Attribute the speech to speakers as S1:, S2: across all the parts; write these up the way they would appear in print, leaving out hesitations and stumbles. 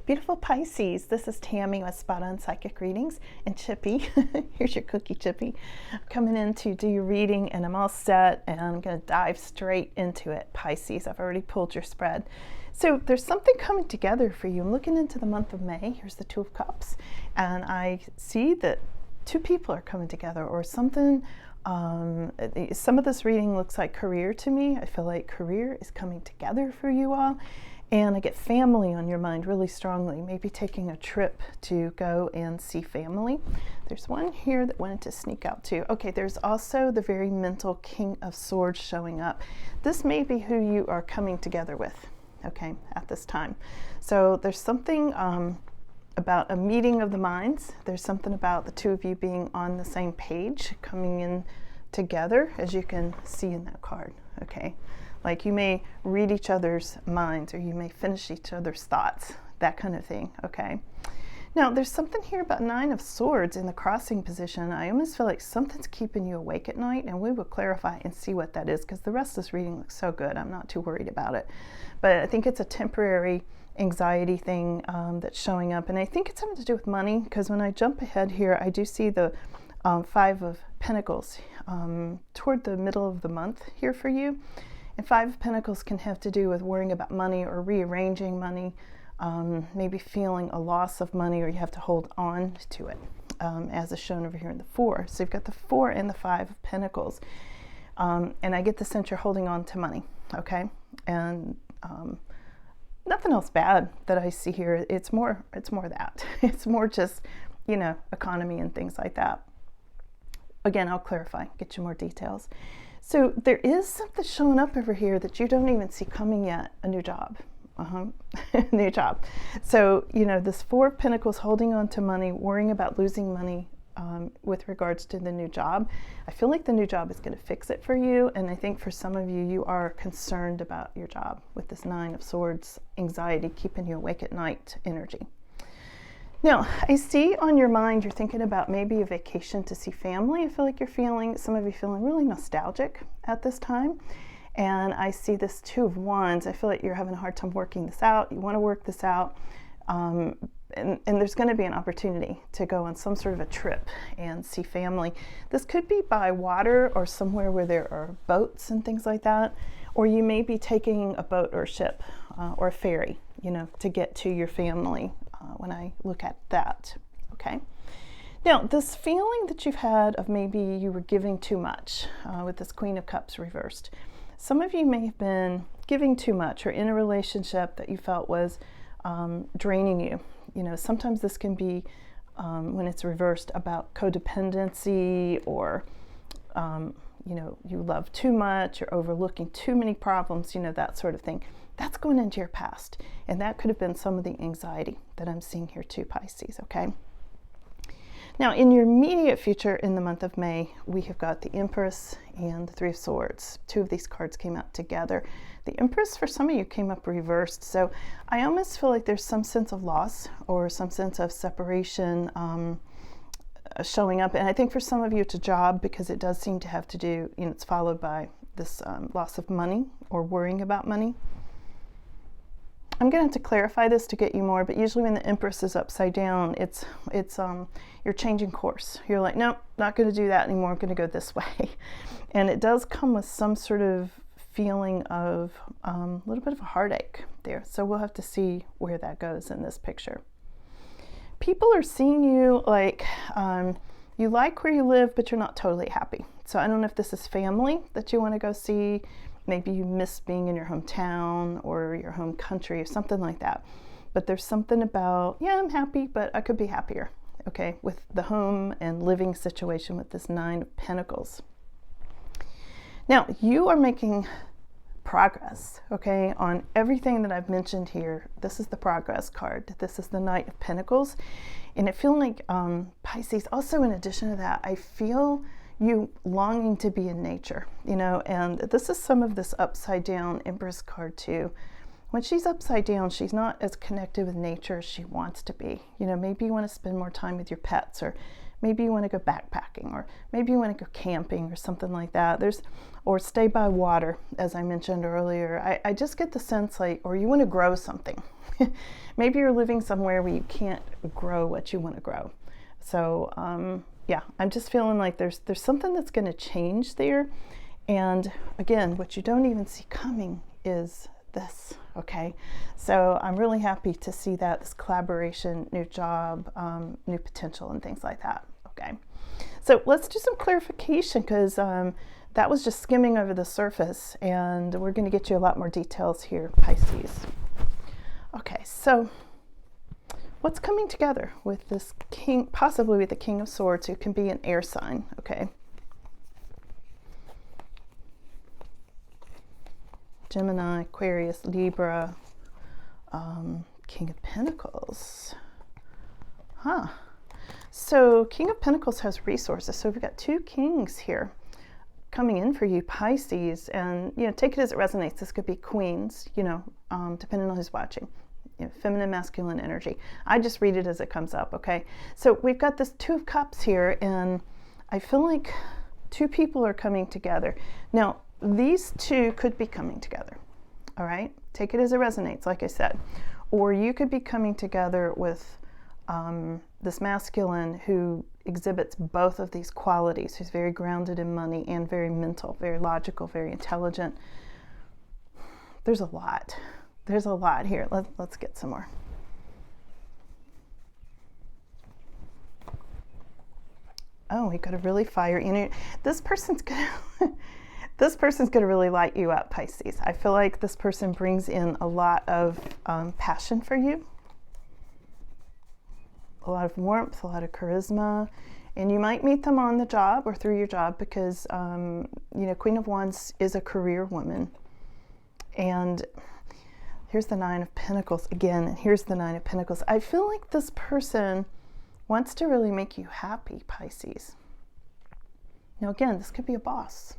S1: Beautiful Pisces, this is Tammy with Spot On Psychic Readings, and Chippy, here's your cookie Chippy, coming in to do your reading, and I'm all set, and I'm going to dive straight into it. Pisces, I've already pulled your spread. So there's something coming together for you. I'm looking into the month of May. Here's the Two of Cups, and I see that two people are coming together, or something. Some of this reading looks like career to me. I feel like career is coming together for you all. And I get family on your mind really strongly, maybe taking a trip to go and see family. There's one here that wanted to sneak out too. Okay, there's also the very mental King of Swords showing up. This may be who you are coming together with, okay, at this time. So there's something about a meeting of the minds. There's something about the two of you being on the same page, coming in together, as you can see in that card, okay? Like you may read each other's minds, or you may finish each other's thoughts, that kind of thing, okay? Now, there's something here about Nine of Swords in the crossing position. I almost feel like something's keeping you awake at night, and we will clarify and see what that is, because the rest of this reading looks so good. I'm not too worried about it. But I think it's a temporary anxiety thing that's showing up, and I think it's something to do with money, because when I jump ahead here, I do see the Five of Pentacles toward the middle of the month here for you. And Five of Pentacles can have to do with worrying about money or rearranging money, maybe feeling a loss of money, or you have to hold on to it, as is shown over here in the Four. So you've got the Four and the Five of Pentacles. And I get the sense you're holding on to money, okay? And nothing else bad that I see here. It's more that. It's more just, you know, economy and things like that. Again, I'll clarify, get you more details. So there is something showing up over here that you don't even see coming yet, a new job. New job. So, you know, this Four of Pentacles, holding on to money, worrying about losing money with regards to the new job. I feel like the new job is going to fix it for you. And I think for some of you, you are concerned about your job with this Nine of Swords, anxiety, keeping you awake at night energy. Now, I see on your mind, you're thinking about maybe a vacation to see family. I feel like some of you feeling really nostalgic at this time. And I see this Two of Wands. I feel like you're having a hard time working this out. You want to work this out. And there's going to be an opportunity to go on some sort of a trip and see family. This could be by water or somewhere where there are boats and things like that. Or you may be taking a boat or a ship or a ferry, you know, to get to your family. When I look at that, okay? Now, this feeling that you've had of maybe you were giving too much with this Queen of Cups reversed. Some of you may have been giving too much, or in a relationship that you felt was draining you. You know, sometimes this can be, when it's reversed, about codependency, or, you know, you love too much, or overlooking too many problems, you know, that sort of thing. That's going into your past, and that could have been some of the anxiety that I'm seeing here too, Pisces, okay? Now, in your immediate future in the month of May, we have got the Empress and the Three of Swords. Two of these cards came out together. The Empress, for some of you, came up reversed, so I almost feel like there's some sense of loss or some sense of separation showing up, and I think for some of you it's a job, because it does seem to have to do, you know, it's followed by this loss of money or worrying about money. I'm going to have to clarify this to get you more, but usually when the Empress is upside down, it's you're changing course. You're like, nope, not going to do that anymore. I'm going to go this way. And it does come with some sort of feeling of a little bit of a heartache there. So we'll have to see where that goes in this picture. People are seeing you like you like where you live, but you're not totally happy. So I don't know if this is family that you want to go see. Maybe you miss being in your hometown or your home country or something like that. But there's something about, yeah, I'm happy, but I could be happier, okay, with the home and living situation with this Nine of Pentacles. Now, you are making progress, okay, on everything that I've mentioned here. This is the progress card. This is the Knight of Pentacles. And I feel like, Pisces, also in addition to that, I feel you longing to be in nature, you know, and this is some of this upside down Empress card too. When she's upside down, she's not as connected with nature as she wants to be. You know, maybe you want to spend more time with your pets, or maybe you want to go backpacking, or maybe you want to go camping or something like that. Or stay by water, as I mentioned earlier. I just get the sense like, or you want to grow something. Maybe you're living somewhere where you can't grow what you want to grow. So yeah, I'm just feeling like there's something that's going to change there. And again, what you don't even see coming is this, okay? So I'm really happy to see that, this collaboration, new job, new potential, and things like that, okay? So let's do some clarification, because that was just skimming over the surface, and we're going to get you a lot more details here, Pisces. Okay, so what's coming together with this king, possibly with the King of Swords, who can be an air sign, okay? Gemini, Aquarius, Libra, King of Pentacles. Huh. So King of Pentacles has resources. So we've got two kings here coming in for you, Pisces. And, you know, take it as it resonates. This could be queens, you know, depending on who's watching. You know, feminine, masculine energy. I just read it as it comes up, okay? So we've got this Two of Cups here, and I feel like two people are coming together. Now, these two could be coming together, all right? Take it as it resonates, like I said. Or you could be coming together with this masculine who exhibits both of these qualities, who's very grounded in money and very mental, very logical, very intelligent. There's a lot. There's a lot here. Let's get some more. Oh, we got a really fire. You know, this person's gonna this person's gonna really light you up, Pisces. I feel like this person brings in a lot of passion for you, a lot of warmth, a lot of charisma, and you might meet them on the job or through your job, because you know, Queen of Wands is a career woman. And here's the Nine of Pentacles again, and here's the Nine of Pentacles. I feel like this person wants to really make you happy, Pisces. Now again, this could be a boss,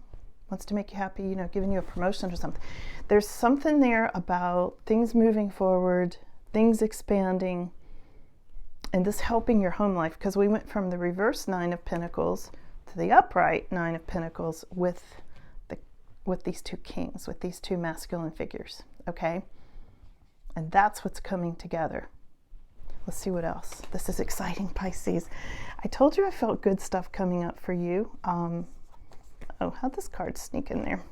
S1: wants to make you happy, you know, giving you a promotion or something. There's something there about things moving forward, things expanding, and this helping your home life, because we went from the reverse Nine of Pentacles to the upright Nine of Pentacles with these two kings, with these two masculine figures, okay? And that's what's coming together. Let's see what else. This is exciting, Pisces. I told you I felt good stuff coming up for you. Oh, how'd this card sneak in there?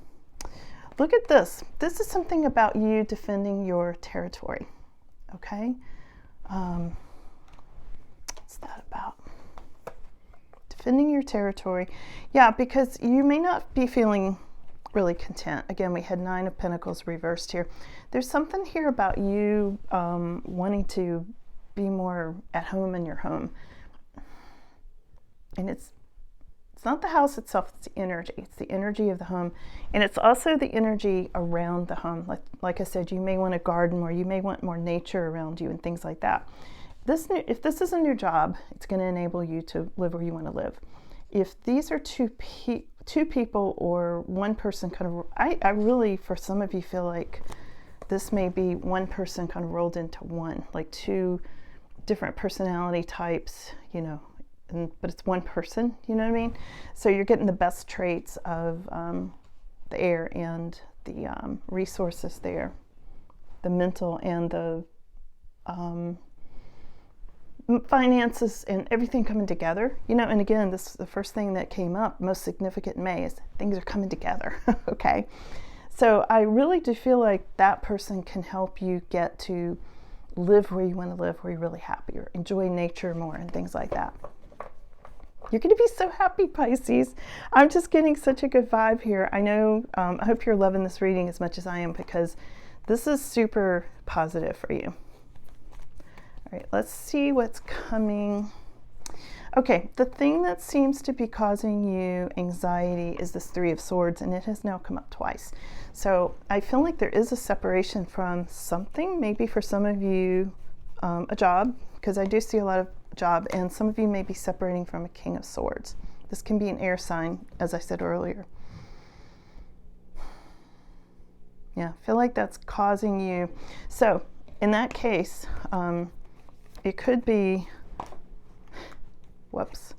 S1: Look at this. This is something about you defending your territory, okay? What's that about? Defending your territory. Yeah, because you may not be feeling really content. Again, we had Nine of Pentacles reversed here. There's something here about you wanting to be more at home in your home. And it's not the house itself, it's the energy. It's the energy of the home. And it's also the energy around the home. Like I said, you may want a garden, or you may want more nature around you and things like that. If this is a new job, it's going to enable you to live where you want to live. If these are two people or one person kind of, I really, for some of you, feel like this may be one person kind of rolled into one, like two different personality types, you know, but it's one person, you know what I mean? So you're getting the best traits of the air and the resources there, the mental and the finances and everything coming together, you know. And again, this is the first thing that came up, most significant in May, is things are coming together, okay? So I really do feel like that person can help you get to live where you want to live, where you're really happy, or enjoy nature more and things like that. You're going to be so happy, Pisces. I'm just getting such a good vibe here. I know, I hope you're loving this reading as much as I am, because this is super positive for you. All right, let's see what's coming. Okay, the thing that seems to be causing you anxiety is this Three of Swords, and it has now come up twice. So I feel like there is a separation from something, maybe for some of you, a job, because I do see a lot of job, and some of you may be separating from a King of Swords. This can be an air sign, as I said earlier. Yeah, I feel like that's causing you. So in that case, it could be, whoops,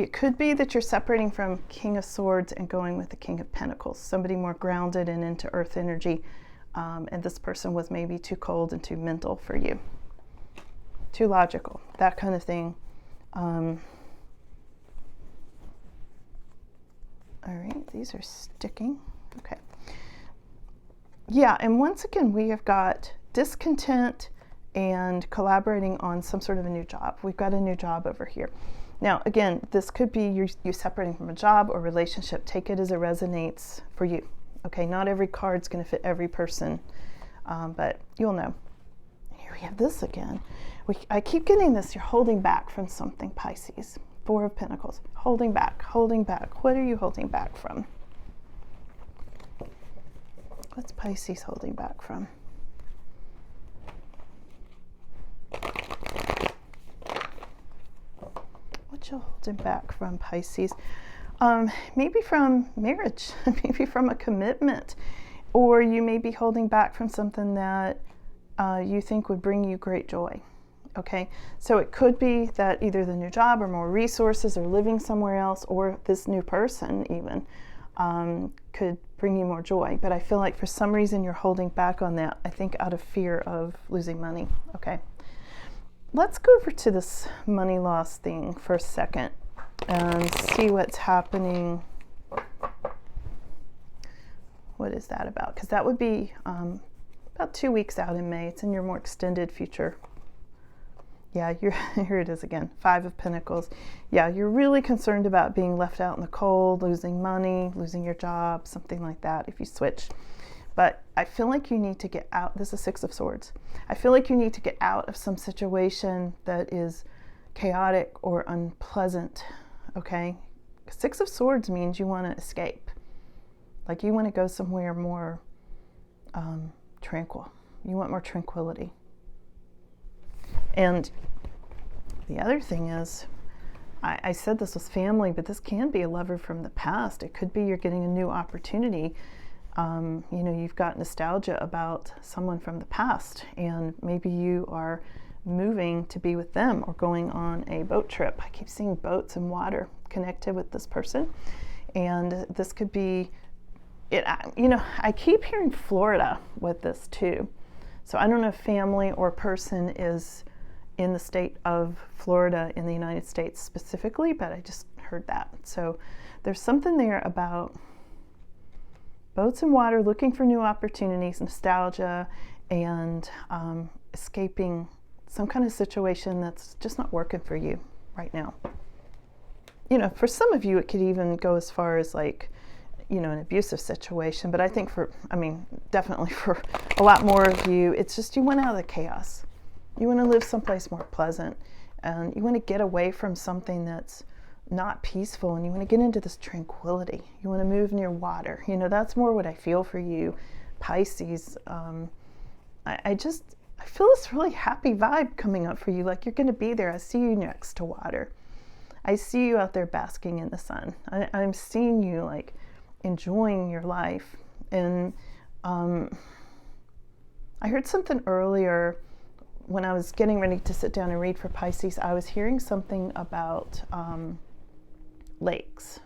S1: it could be that you're separating from King of Swords and going with the King of Pentacles, somebody more grounded and into earth energy. And this person was maybe too cold and too mental for you, too logical, that kind of thing. All right, these are sticking. Okay. Yeah, and once again, we have got discontent and collaborating on some sort of a new job. We've got a new job over here. Now, again, this could be you separating from a job or relationship. Take it as it resonates for you. Okay, not every card's going to fit every person, but you'll know. Here we have this again. I keep getting this. You're holding back from something, Pisces. Four of Pentacles. Holding back, holding back. What are you holding back from? What's Pisces holding back from? What you holding back from, Pisces? Maybe from marriage, maybe from a commitment, or you may be holding back from something that you think would bring you great joy. Okay, so it could be that either the new job or more resources or living somewhere else, or this new person even could bring you more joy. But I feel like for some reason you're holding back on that, I think out of fear of losing money. Okay, let's go over to this money loss thing for a second and see what's happening. What is that about? Because that would be about 2 weeks out in May. It's in your more extended future. Yeah, here it is again. 5 of Pentacles. Yeah, you're really concerned about being left out in the cold, losing money, losing your job, something like that if you switch. But I feel like you need to get out. This is 6 of Swords. I feel like you need to get out of some situation that is chaotic or unpleasant. Okay? 6 of Swords means you want to escape. Like you want to go somewhere more tranquil. You want more tranquility. And the other thing is, I said this was family, but this can be a lover from the past. It could be you're getting a new opportunity. You know, you've got nostalgia about someone from the past, and maybe you are moving to be with them or going on a boat trip. I keep seeing boats and water connected with this person. And this could be, you know, I keep hearing Florida with this too. So I don't know if family or person is in the state of Florida in the United States specifically, but I just heard that. So there's something there about boats and water, looking for new opportunities, nostalgia, and escaping some kind of situation that's just not working for you right now. You know, for some of you, it could even go as far as like, you know, an abusive situation. But I think definitely for a lot more of you, it's just you want out of the chaos. You want to live someplace more pleasant, and you want to get away from something that's not peaceful, and you want to get into this tranquility. You want to move near water. You know, that's more what I feel for you, Pisces. I feel this really happy vibe coming up for you, like you're going to be there. I see you next to water. I see you out there basking in the sun. I'm seeing you like enjoying your life. And I heard something earlier when I was getting ready to sit down and read for Pisces. I was hearing something about lakes,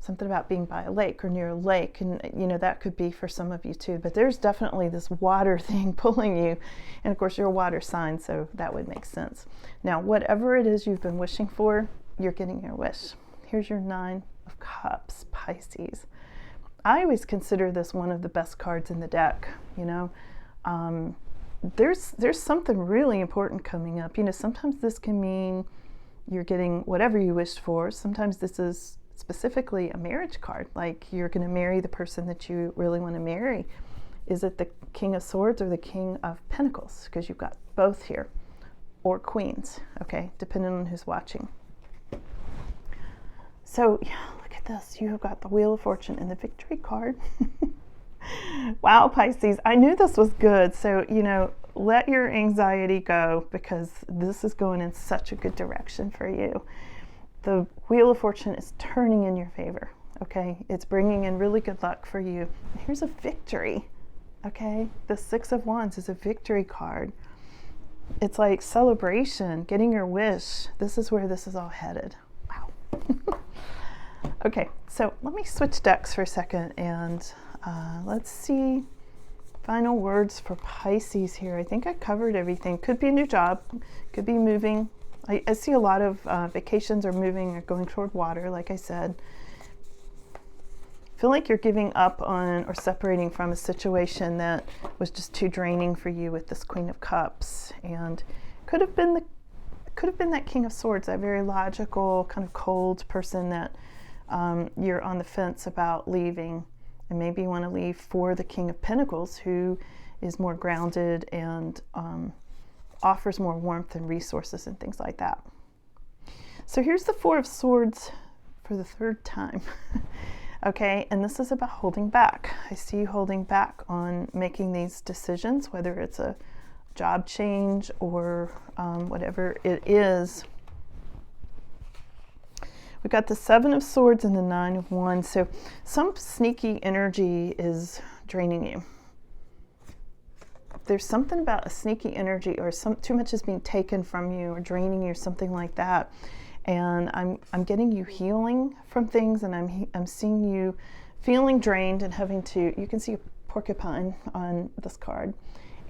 S1: something about being by a lake or near a lake, and you know, that could be for some of you too. But there's definitely this water thing pulling you, and of course you're a water sign, so that would make sense. Now, whatever it is you've been wishing for, you're getting your wish. Here's your 9 of Cups, Pisces. I always consider this one of the best cards in the deck. You know, there's something really important coming up. You know, sometimes this can mean you're getting whatever you wished for. Sometimes this is specifically a marriage card, like you're going to marry the person that you really want to marry. Is it the King of Swords or the King of Pentacles? Because you've got both here, or Queens, okay, depending on who's watching. So yeah, look at this. You have got the Wheel of Fortune and the Victory card. Wow, Pisces, I knew this was good. So, you know, let your anxiety go, because this is going in such a good direction for you. The Wheel of Fortune is turning in your favor, okay? It's bringing in really good luck for you. Here's a victory, okay? The 6 of Wands is a victory card. It's like celebration, getting your wish. This is where this is all headed. Wow. Okay, so let me switch decks for a second and let's see final words for Pisces here. I think I covered everything. Could be a new job, could be moving. I see a lot of vacations or moving or going toward water, like I said. Feel like you're giving up on or separating from a situation that was just too draining for you with this Queen of Cups, and could have been that King of Swords, that very logical, kind of cold person that you're on the fence about leaving, and maybe you want to leave for the King of Pentacles, who is more grounded and offers more warmth and resources and things like that. So here's the Four of Swords for the third time. Okay, and this is about holding back. I see you holding back on making these decisions, whether it's a job change or whatever it is. We've got the Seven of Swords and the Nine of Wands. So some sneaky energy is draining you. There's something about a sneaky energy, or too much is being taken from you or draining you or something like that. And I'm getting you healing from things, and I'm seeing you feeling drained and having to, you can see a porcupine on this card,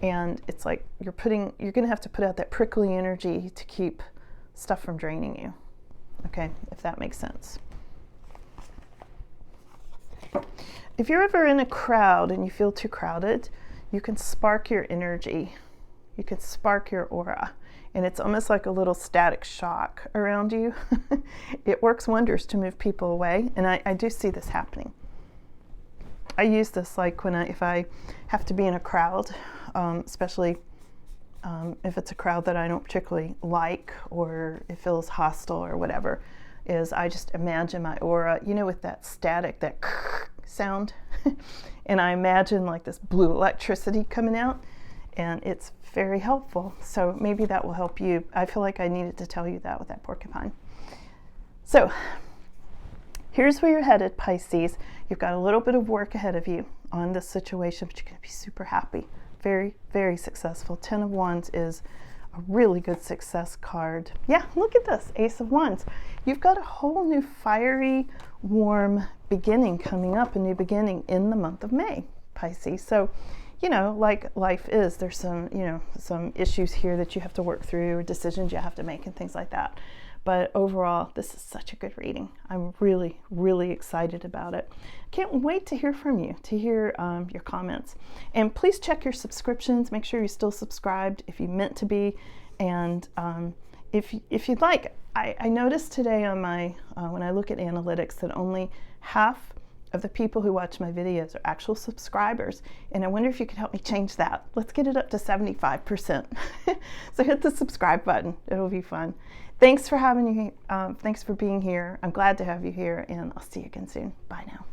S1: and it's like you're going to have to put out that prickly energy to keep stuff from draining you. Okay, if that makes sense. If you're ever in a crowd and you feel too crowded, you can spark your energy. You can spark your aura. And it's almost like a little static shock around you. It works wonders to move people away. And I do see this happening. I use this like if I have to be in a crowd, especially if it's a crowd that I don't particularly like, or it feels hostile or whatever, is I just imagine my aura, with that static, that sound. And I imagine like this blue electricity coming out, and it's very helpful. So maybe that will help you. I feel like I needed to tell you that with that porcupine. So here's where you're headed, Pisces. You've got a little bit of work ahead of you on this situation, but you're going to be super happy. Very, very successful. 10 of Wands is a really good success card. Yeah, look at this, Ace of Wands. You've got a whole new fiery, warm beginning coming up, a new beginning in the month of May, Pisces. So, like life is, there's some issues here that you have to work through, or decisions you have to make and things like that. But overall, this is such a good reading. I'm really, really excited about it. Can't wait to hear from you, to hear your comments. And please check your subscriptions. Make sure you're still subscribed if you meant to be. And if you'd like, I noticed today on my, when I look at analytics, that only half of the people who watch my videos are actual subscribers, and I wonder if you could help me change that. Let's get it up to 75%. So hit the subscribe button. It'll be fun. Thanks for having you. Thanks for being here. I'm glad to have you here, and I'll see you again soon. Bye now.